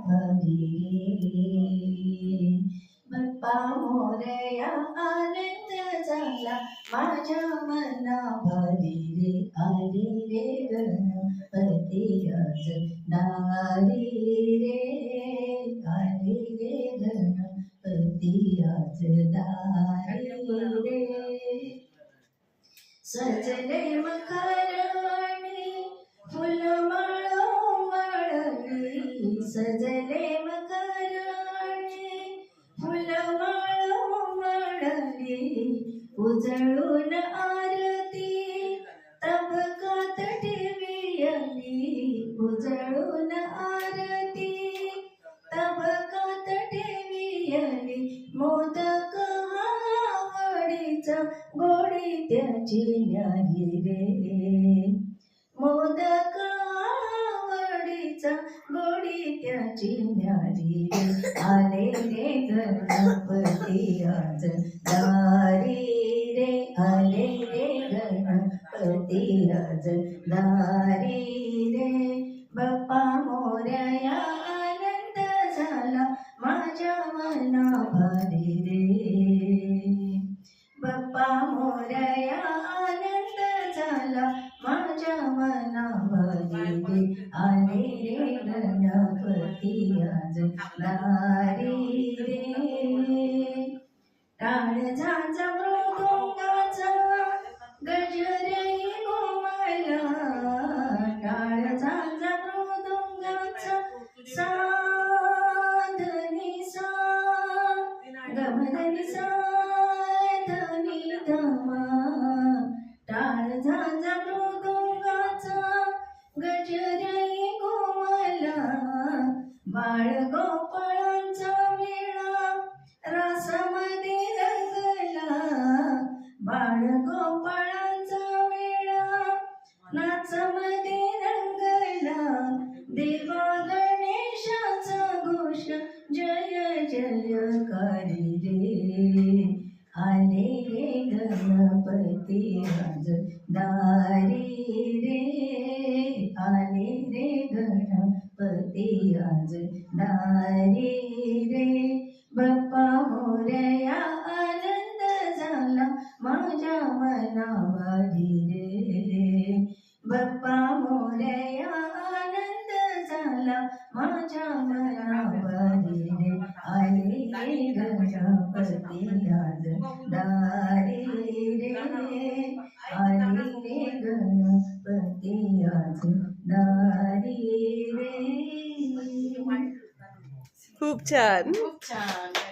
भरी बाप्पा मोरया आनंद झाला माझ्या मना भरी रे आली रे गणपती आज दारी रे आली रे गणपती आज दारी रे सजले मकराणी फुलमाळ माळली सजले मकराणी फुलमाळ माळली उजळून आरती तबकात ठेवियली उजळून आरती तबकात ठेवियली मोदक आवडीचा गोडी त्याची न्यारी रे मोदक आवडीचा गोडी त्याची न्यारी रे आले रे गणपती आज दारी रे आले रे गणपती आज दारी रे बाप्पा मोरया आनंद झाला माझ्या मना भरी रे बाप्पा मोरया आनंद झाला माझ्या मना भरी रे आले रे गणपती आज दारी रे टाळ झांजा मृदुंगाचा गजरही घुमला टाळ झांजा मृदुंगाचा साधनी सा गमधनी सा धनी धमा टाळ झांजा मृदुंगाचा गजरही घुमला बाळ गोपाळांचा मेळा रासामध्ये रंगला बाळ गोपाळांचा मेळा नाचामध्ये रंगला देवा गणेशाचा घोष जय जयकारी रे आले रे गणपती आज दारी रे आले रे गणपती आज दारी रे बाप्पा मोरया आनंद झाला माझ्या मना भरी रे बाप्पा मोरया आनंद झाला माझ्या मना भरी रे आले रे गणपती आज दारी रे आले रे गणपती आज दारी रे खूप छान. खूप छान.